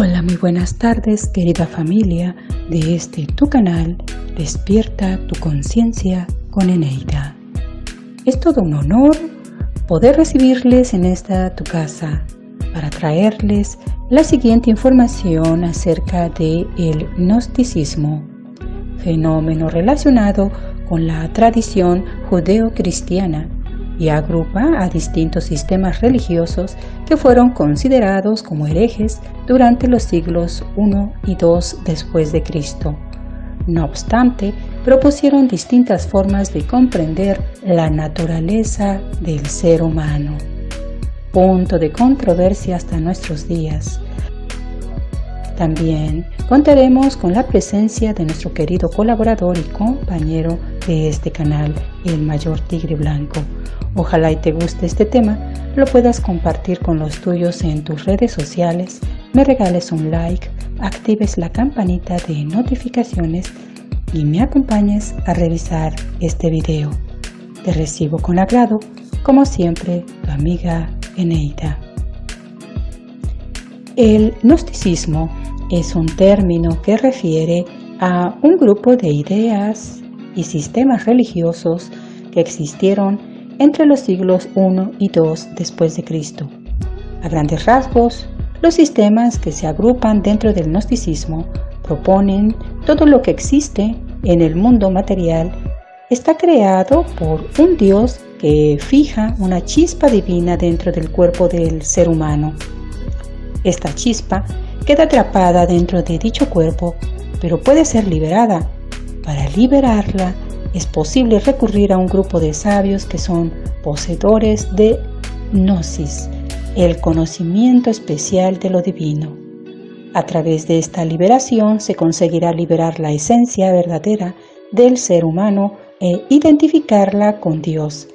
Hola, muy buenas tardes, querida familia de tu canal, Despierta tu conciencia con Eneida. Es todo un honor poder recibirles en esta tu casa para traerles la siguiente información acerca del gnosticismo, fenómeno relacionado con la tradición judeo-cristiana y agrupa a distintos sistemas religiosos que fueron considerados como herejes durante los siglos I y II después de Cristo. No obstante, propusieron distintas formas de comprender la naturaleza del ser humano, punto de controversia hasta nuestros días. También contaremos con la presencia de nuestro querido colaborador y compañero de este canal, el Mayor Tigre Blanco. Ojalá y te guste este tema, lo puedas compartir con los tuyos en tus redes sociales, me regales un like, actives la campanita de notificaciones y me acompañes a revisar este video. Te recibo con agrado, como siempre, tu amiga Eneida. El gnosticismo es un término que refiere a un grupo de ideas y sistemas religiosos que existieron entre los siglos I y II después de Cristo. A grandes rasgos, los sistemas que se agrupan dentro del gnosticismo proponen todo lo que existe en el mundo material está creado por un Dios que fija una chispa divina dentro del cuerpo del ser humano. Esta chispa queda atrapada dentro de dicho cuerpo, pero puede ser liberada. Para liberarla, es posible recurrir a un grupo de sabios que son poseedores de gnosis, el conocimiento especial de lo divino. A través de esta liberación se conseguirá liberar la esencia verdadera del ser humano e identificarla con Dios.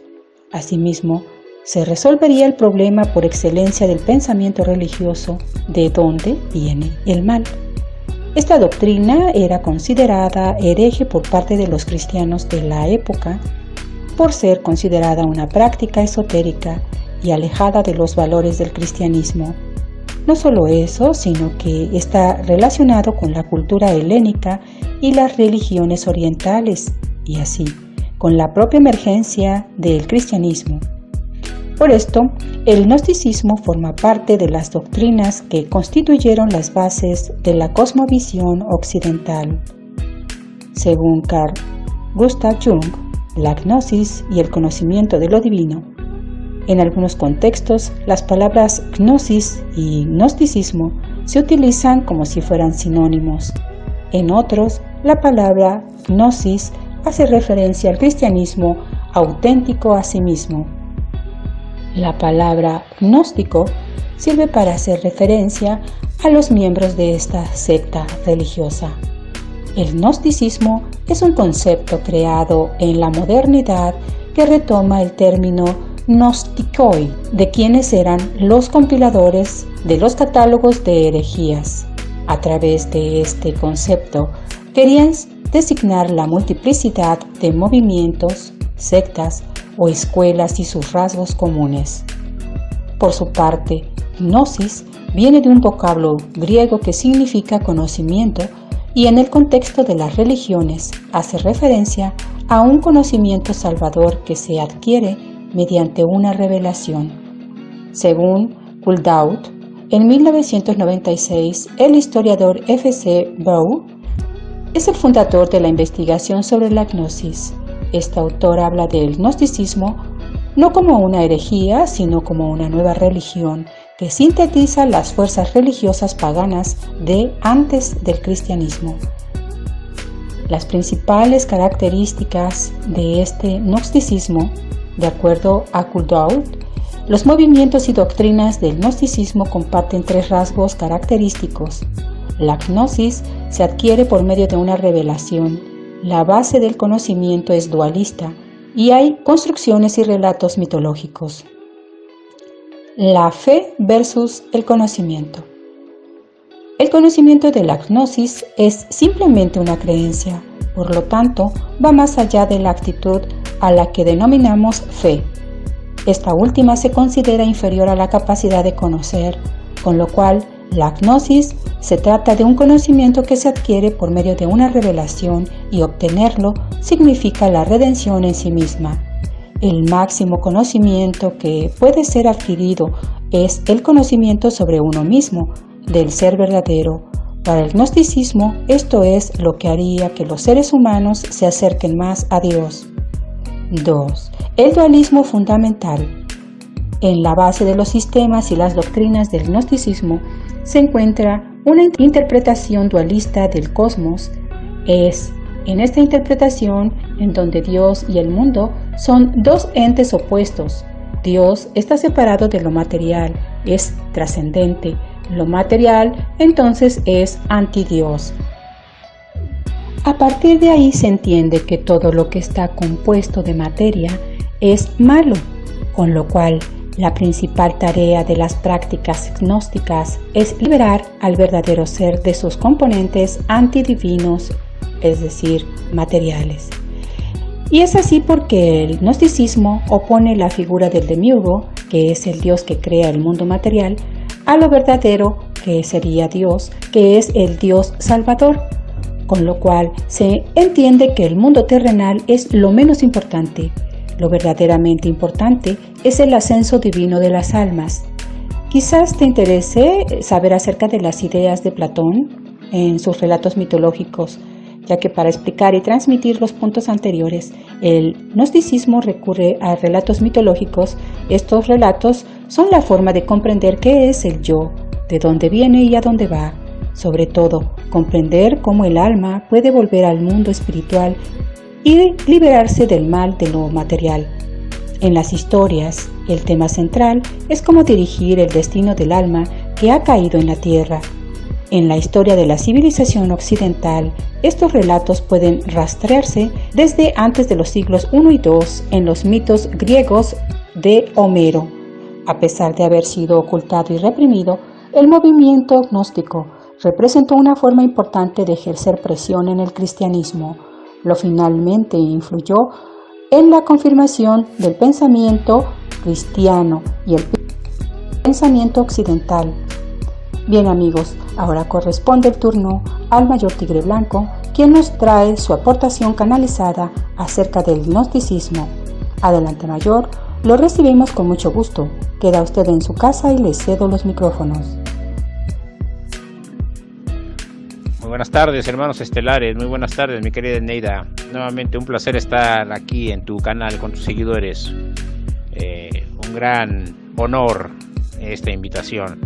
Asimismo, se resolvería el problema por excelencia del pensamiento religioso, de dónde viene el mal. Esta doctrina era considerada hereje por parte de los cristianos de la época por ser considerada una práctica esotérica y alejada de los valores del cristianismo. No solo eso, sino que está relacionado con la cultura helénica y las religiones orientales, y así, con la propia emergencia del cristianismo. Por esto, el gnosticismo forma parte de las doctrinas que constituyeron las bases de la cosmovisión occidental. Según Carl Gustav Jung, la gnosis y el conocimiento de lo divino. En algunos contextos, las palabras gnosis y gnosticismo se utilizan como si fueran sinónimos. En otros, la palabra gnosis hace referencia al cristianismo auténtico a sí mismo. La palabra gnóstico sirve para hacer referencia a los miembros de esta secta religiosa. El gnosticismo es un concepto creado en la modernidad que retoma el término gnostikoi, de quienes eran los compiladores de los catálogos de herejías. A través de este concepto, querían designar la multiplicidad de movimientos, sectas o escuelas y sus rasgos comunes. Por su parte, gnosis viene de un vocablo griego que significa conocimiento y en el contexto de las religiones hace referencia a un conocimiento salvador que se adquiere mediante una revelación. Según Kuldaut, en 1996, el historiador F.C. Baugh es el fundador de la investigación sobre la gnosis. Este autor habla del gnosticismo no como una herejía, sino como una nueva religión que sintetiza las fuerzas religiosas paganas de antes del cristianismo. Las principales características de este gnosticismo, de acuerdo a Kuldaut, los movimientos y doctrinas del gnosticismo comparten tres rasgos característicos. La gnosis se adquiere por medio de una revelación. La base del conocimiento es dualista y hay construcciones y relatos mitológicos. La fe versus el conocimiento. El conocimiento de la gnosis es simplemente una creencia, por lo tanto, va más allá de la actitud a la que denominamos fe. Esta última se considera inferior a la capacidad de conocer, con lo cual La gnosis se trata de un conocimiento que se adquiere por medio de una revelación y obtenerlo significa la redención en sí misma. El máximo conocimiento que puede ser adquirido es el conocimiento sobre uno mismo, del ser verdadero. Para el gnosticismo, esto es lo que haría que los seres humanos se acerquen más a Dios. 2. El dualismo fundamental. En la base de los sistemas y las doctrinas del gnosticismo se encuentra una interpretación dualista del cosmos. Es en esta interpretación en donde Dios y el mundo son dos entes opuestos. Dios está separado de lo material, es trascendente. Lo material entonces es antidios. A partir de ahí se entiende que todo lo que está compuesto de materia es malo, con lo cual la principal tarea de las prácticas gnósticas es liberar al verdadero ser de sus componentes antidivinos, es decir, materiales. Y es así porque el gnosticismo opone la figura del demiurgo, que es el Dios que crea el mundo material, a lo verdadero, que sería Dios, que es el Dios salvador, con lo cual se entiende que el mundo terrenal es lo menos importante. Lo verdaderamente importante es el ascenso divino de las almas. Quizás te interese saber acerca de las ideas de Platón en sus relatos mitológicos, ya que para explicar y transmitir los puntos anteriores, el gnosticismo recurre a relatos mitológicos. Estos relatos son la forma de comprender qué es el yo, de dónde viene y a dónde va. Sobre todo, comprender cómo el alma puede volver al mundo espiritual y liberarse del mal de lo material. En las historias, el tema central es cómo dirigir el destino del alma que ha caído en la tierra. En la historia de la civilización occidental, estos relatos pueden rastrearse desde antes de los siglos I y II en los mitos griegos de Homero. A pesar de haber sido ocultado y reprimido, el movimiento gnóstico representó una forma importante de ejercer presión en el cristianismo. Lo finalmente influyó en la confirmación del pensamiento cristiano y el pensamiento occidental. Bien amigos, ahora corresponde el turno al Mayor Tigre Blanco, quien nos trae su aportación canalizada acerca del gnosticismo. Adelante Mayor, lo recibimos con mucho gusto. Queda usted en su casa y le cedo los micrófonos. Muy buenas tardes, hermanos estelares, muy buenas tardes, mi querida Neida. Nuevamente un placer estar aquí en tu canal con tus seguidores. Un gran honor esta invitación.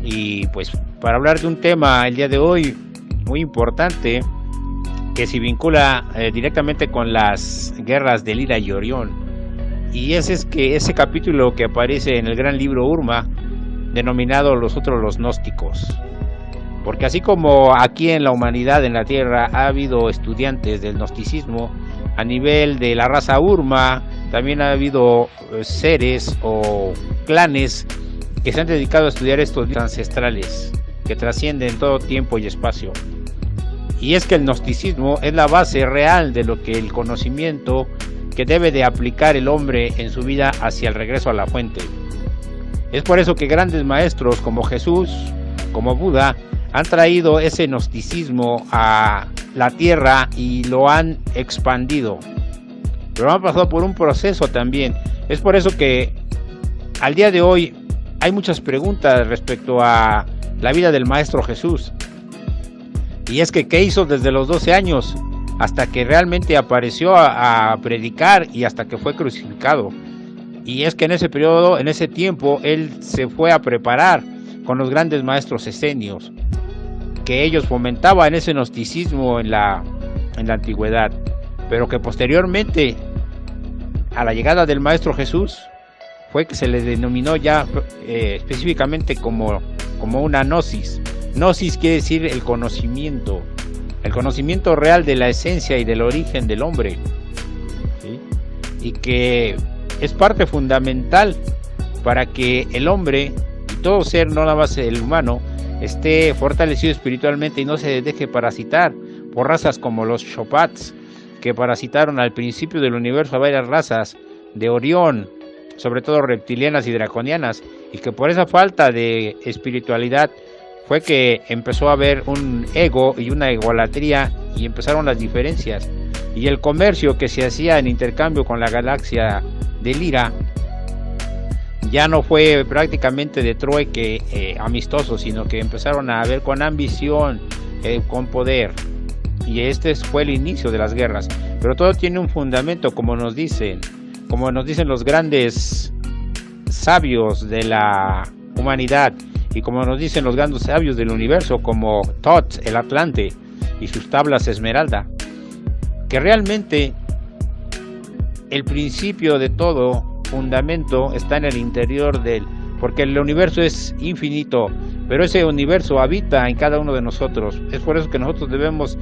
Y pues para hablar de un tema el día de hoy muy importante que se vincula directamente con las guerras de Lira y Orión. Y es que ese capítulo que aparece en el gran libro Urma, denominado los gnósticos. Porque así como aquí en la humanidad, en la Tierra, ha habido estudiantes del gnosticismo, a nivel de la raza Urma, también ha habido seres o clanes que se han dedicado a estudiar estos dioses ancestrales, que trascienden todo tiempo y espacio. Y es que el gnosticismo es la base real de lo que el conocimiento que debe de aplicar el hombre en su vida hacia el regreso a la fuente. Es por eso que grandes maestros como Jesús, como Buda, han traído ese gnosticismo a la tierra y lo han expandido. Pero han pasado por un proceso también. Es por eso que al día de hoy hay muchas preguntas respecto a la vida del Maestro Jesús. Y es que ¿qué hizo desde los 12 años hasta que realmente apareció a predicar y hasta que fue crucificado? Y es que en ese periodo, en ese tiempo, él se fue a preparar con los grandes maestros esenios, que ellos fomentaban ese gnosticismo en la antigüedad, pero que posteriormente a la llegada del Maestro Jesús fue que se le denominó ya específicamente como una gnosis. Gnosis quiere decir el conocimiento real de la esencia y del origen del hombre, ¿sí? Y que es parte fundamental para que el hombre y todo ser, no nada más el humano, esté fortalecido espiritualmente y no se deje parasitar por razas como los Shopats, que parasitaron al principio del universo a varias razas de Orión, sobre todo reptilianas y draconianas, y que por esa falta de espiritualidad fue que empezó a haber un ego y una egolatría y empezaron las diferencias. Y el comercio que se hacía en intercambio con la galaxia de Lyra ya no fue prácticamente de trueque amistoso, sino que empezaron a ver con ambición, con poder. Y este fue el inicio de las guerras. Pero todo tiene un fundamento, como nos dicen los grandes sabios de la humanidad, y como nos dicen los grandes sabios del universo, como Thoth, el Atlante, y sus tablas esmeralda, que realmente el principio de todo fundamento está en el interior de él, porque el universo es infinito, pero ese universo habita en cada uno de nosotros. Es por eso que nosotros debemos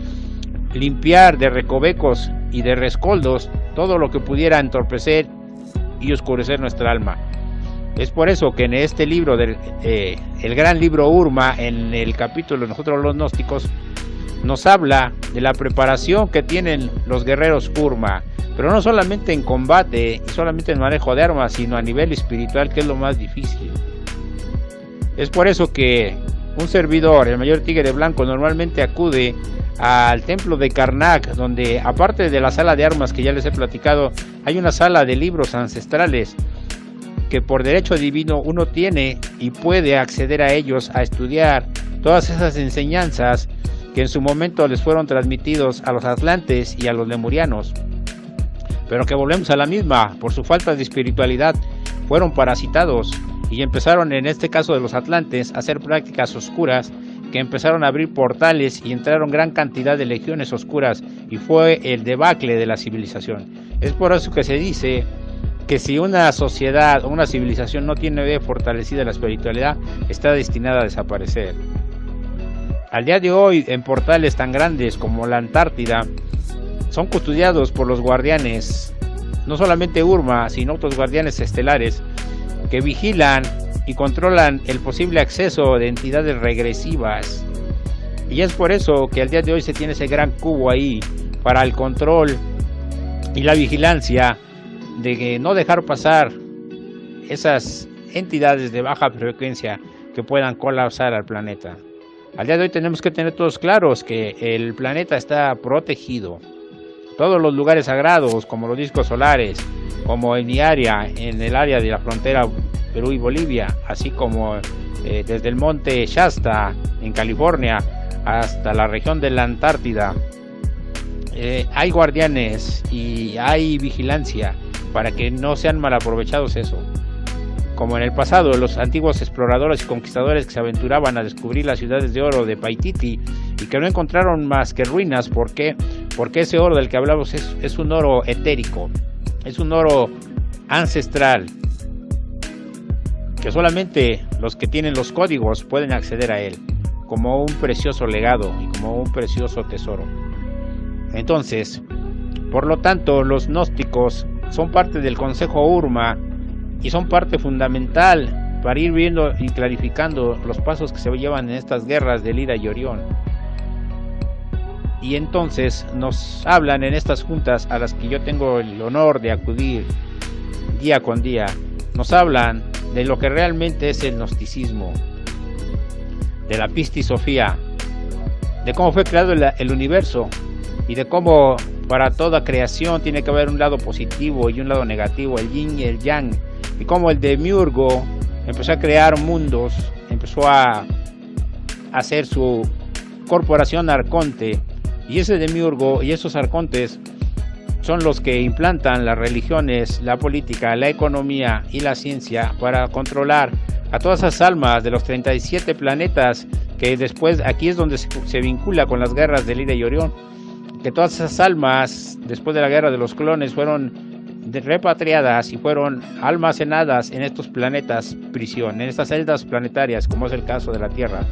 limpiar de recovecos y de rescoldos todo lo que pudiera entorpecer y oscurecer nuestra alma. Es por eso que en este libro, el gran libro Urma, en el capítulo Nosotros los Gnósticos, nos habla de la preparación que tienen los guerreros Urma, pero no solamente en combate y solamente en manejo de armas, sino a nivel espiritual, que es lo más difícil. Es por eso que un servidor, el mayor Tigre Blanco, normalmente acude al templo de Karnak, donde aparte de la sala de armas que ya les he platicado, hay una sala de libros ancestrales que por derecho divino uno tiene y puede acceder a ellos a estudiar todas esas enseñanzas que en su momento les fueron transmitidos a los atlantes y a los lemurianos, pero que volvemos a la misma, por su falta de espiritualidad fueron parasitados y empezaron, en este caso de los atlantes, a hacer prácticas oscuras que empezaron a abrir portales y entraron gran cantidad de legiones oscuras, y fue el debacle de la civilización. Es por eso que se dice que si una sociedad o una civilización no tiene fortalecida la espiritualidad, está destinada a desaparecer. Al día de hoy, en portales tan grandes como la Antártida, son custodiados por los guardianes, no solamente Urma, sino otros guardianes estelares, que vigilan y controlan el posible acceso de entidades regresivas. Y es por eso que al día de hoy se tiene ese gran cubo ahí, para el control y la vigilancia de que no dejar pasar esas entidades de baja frecuencia que puedan colapsar al planeta. Al día de hoy tenemos que tener todos claros que el planeta está protegido. Todos los lugares sagrados, como los discos solares, como en mi área, en el área de la frontera Perú y Bolivia, así como desde el monte Shasta en California hasta la región de la Antártida, hay guardianes y hay vigilancia para que no sean mal aprovechados eso. Como en el pasado, los antiguos exploradores y conquistadores que se aventuraban a descubrir las ciudades de oro de Paititi y que no encontraron más que ruinas. ¿Por qué? Porque ese oro del que hablamos es un oro etérico, es un oro ancestral, que solamente los que tienen los códigos pueden acceder a él, como un precioso legado y como un precioso tesoro. Entonces, por lo tanto, los gnósticos son parte del Consejo Urma y son parte fundamental para ir viendo y clarificando los pasos que se llevan en estas guerras de Lyra y Orión. Y entonces nos hablan en estas juntas a las que yo tengo el honor de acudir día con día, nos hablan de lo que realmente es el gnosticismo, de la pistisofía, de cómo fue creado el universo y de cómo para toda creación tiene que haber un lado positivo y un lado negativo, el yin y el yang, y cómo el demiurgo empezó a crear mundos, empezó a hacer su corporación arconte, y ese demiurgo y esos arcontes son los que implantan las religiones, la política, la economía y la ciencia para controlar a todas esas almas de los 37 planetas, que después aquí es donde se vincula con las guerras de Lyra y Orión, que todas esas almas después de la guerra de los clones fueron repatriadas y fueron almacenadas en estos planetas prisión, en estas celdas planetarias, como es el caso de la Tierra,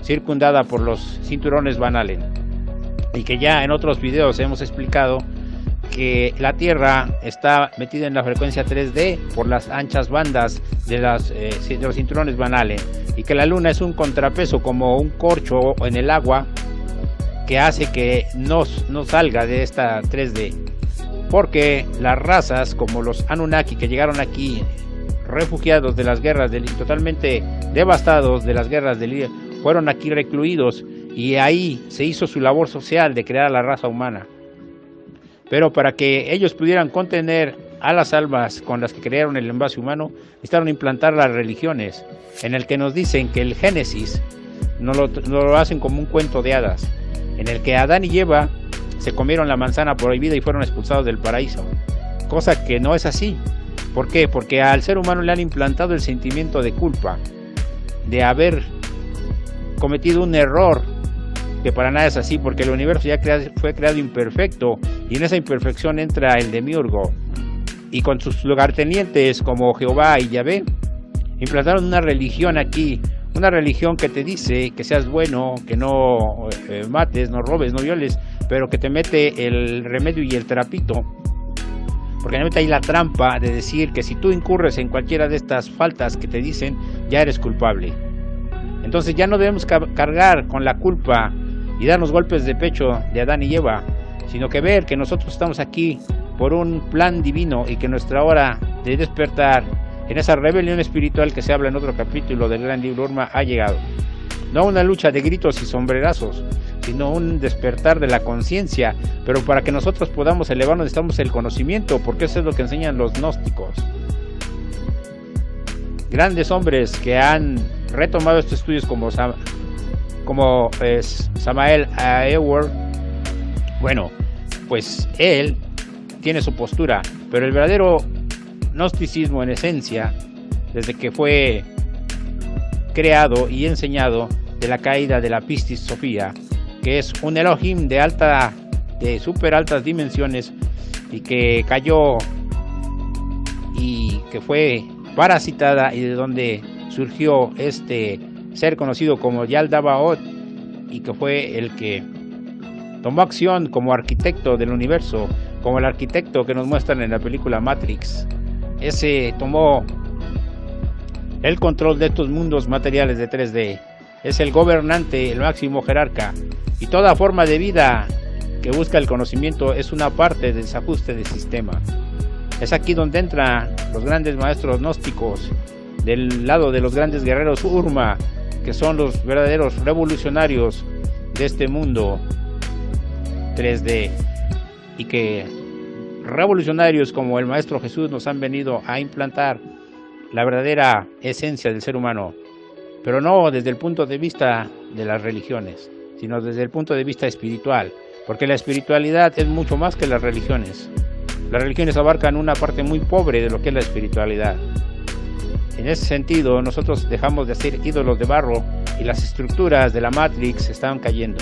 circundada por los cinturones Van Allen, y que ya en otros videos hemos explicado que la Tierra está metida en la frecuencia 3D por las anchas bandas de los cinturones Van Allen, y que la Luna es un contrapeso, como un corcho en el agua, que hace que no salga de esta 3D, porque las razas como los Anunnaki, que llegaron aquí refugiados de las guerras totalmente devastados de las guerras de Lyra, fueron aquí recluidos y ahí se hizo su labor social de crear a la raza humana. Pero para que ellos pudieran contener a las almas con las que crearon el envase humano, necesitaron implantar las religiones, en el que nos dicen que el Génesis nos lo hacen como un cuento de hadas, en el que Adán y Eva se comieron la manzana prohibida y fueron expulsados del paraíso, cosa que no es así. ¿Por qué? Porque al ser humano le han implantado el sentimiento de culpa, de haber cometido un error, que para nada es así, porque el universo ya fue creado imperfecto, y en esa imperfección entra el demiurgo, y con sus lugartenientes como Jehová y Yahvé, implantaron una religión aquí, una religión que te dice que seas bueno, que no mates, no robes, no violes, pero que te mete el remedio y el trapito, porque realmente hay la trampa de decir que si tú incurres en cualquiera de estas faltas que te dicen, ya eres culpable. Entonces ya no debemos cargar con la culpa y darnos golpes de pecho de Adán y Eva, sino que ver que nosotros estamos aquí por un plan divino y que nuestra hora de despertar en esa rebelión espiritual que se habla en otro capítulo del gran libro Urma ha llegado. No una lucha de gritos y sombrerazos, sino un despertar de la conciencia, pero para que nosotros podamos elevarnos necesitamos el conocimiento, porque eso es lo que enseñan los gnósticos. Grandes hombres que han retomado estos estudios como Samael Awer, bueno, pues él tiene su postura, pero el verdadero gnosticismo en esencia, desde que fue creado y enseñado de la caída de la Pistis Sofía, que es un Elohim de super altas dimensiones y que cayó y que fue parasitada, y de donde surgió este ser conocido como Yaldabaoth, y que fue el que tomó acción como arquitecto del universo, como el arquitecto que nos muestran en la película Matrix. Ese tomó el control de estos mundos materiales de 3D, es el gobernante, el máximo jerarca, y toda forma de vida que busca el conocimiento es una parte del desajuste del sistema. Es aquí donde entran los grandes maestros gnósticos, del lado de los grandes guerreros Urma, que son los verdaderos revolucionarios de este mundo 3D, y que revolucionarios como el Maestro Jesús nos han venido a implantar la verdadera esencia del ser humano, pero no desde el punto de vista de las religiones, sino desde el punto de vista espiritual, porque la espiritualidad es mucho más que las religiones. Las religiones abarcan una parte muy pobre de lo que es la espiritualidad. En ese sentido, nosotros dejamos de ser ídolos de barro y las estructuras de la Matrix están cayendo.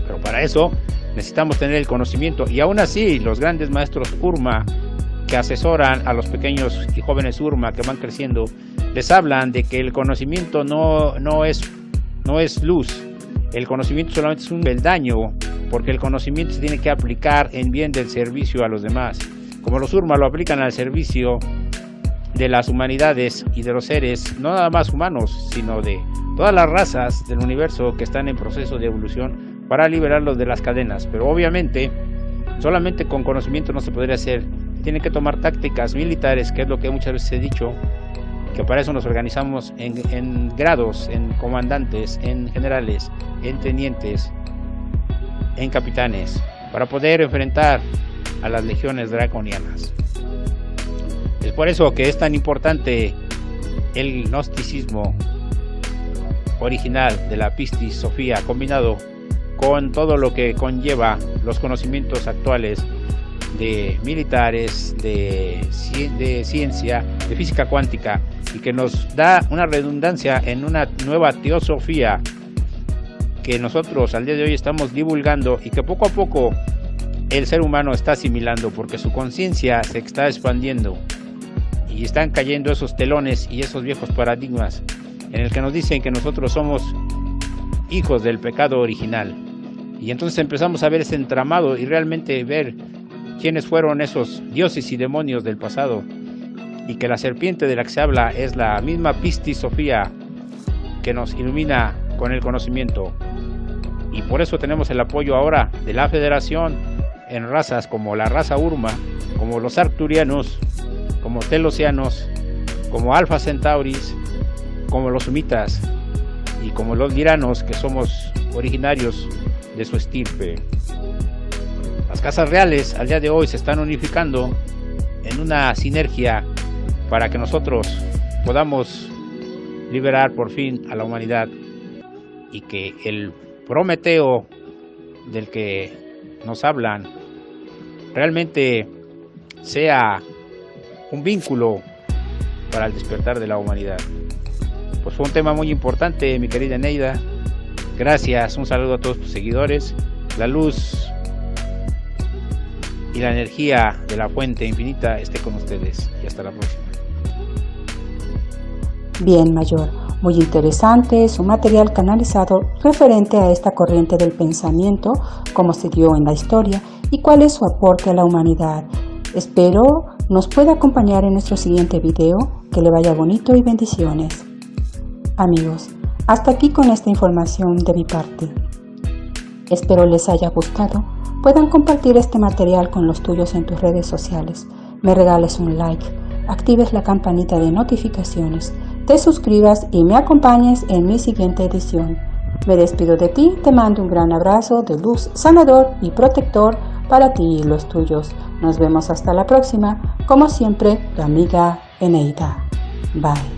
Pero para eso necesitamos tener el conocimiento, y aún así los grandes maestros Urma que asesoran a los pequeños y jóvenes Urma que van creciendo, les hablan de que el conocimiento no es luz. El conocimiento solamente es un peldaño, porque el conocimiento se tiene que aplicar en bien del servicio a los demás, como los Urma lo aplican al servicio de las humanidades y de los seres, no nada más humanos, sino de todas las razas del universo que están en proceso de evolución, para liberarlos de las cadenas. Pero obviamente solamente con conocimiento no se podría hacer, tienen que tomar tácticas militares, que es lo que muchas veces he dicho, que para eso nos organizamos en grados, en comandantes, en generales, en tenientes, en capitanes, para poder enfrentar a las legiones draconianas. Es por eso que es tan importante el gnosticismo original de la Pistis Sofía, combinado con todo lo que conlleva los conocimientos actuales de militares, de ciencia, de física cuántica, y que nos da una redundancia en una nueva teosofía que nosotros al día de hoy estamos divulgando, y que poco a poco el ser humano está asimilando, porque su conciencia se está expandiendo y están cayendo esos telones y esos viejos paradigmas en el que nos dicen que nosotros somos hijos del pecado original. Y entonces empezamos a ver ese entramado y realmente ver quiénes fueron esos dioses y demonios del pasado, y que la serpiente de la que se habla es la misma Pistis Sofía que nos ilumina con el conocimiento. Y por eso tenemos el apoyo ahora de la Federación en razas como la raza Urma, como los Arcturianos, como Telosianos, como Alpha Centauris, como los Sumitas, y como los viranos, que somos originarios de su estirpe. Las casas reales al día de hoy se están unificando en una sinergia para que nosotros podamos liberar por fin a la humanidad y que el Prometeo del que nos hablan realmente sea un vínculo para el despertar de la humanidad. Pues fue un tema muy importante, mi querida Neida. Gracias, un saludo a todos tus seguidores. La luz y la energía de la fuente infinita esté con ustedes y hasta la próxima. Bien, Mayor, muy interesante su material canalizado referente a esta corriente del pensamiento, cómo se dio en la historia y cuál es su aporte a la humanidad. Espero nos pueda acompañar en nuestro siguiente video. Que le vaya bonito y bendiciones. Amigos, hasta aquí con esta información de mi parte. Espero les haya gustado. Puedan compartir este material con los tuyos en tus redes sociales. Me regales un like, actives la campanita de notificaciones, te suscribas y me acompañes en mi siguiente edición. Me despido de ti, te mando un gran abrazo de luz sanador y protector para ti y los tuyos. Nos vemos hasta la próxima. Como siempre, tu amiga Eneida. Bye.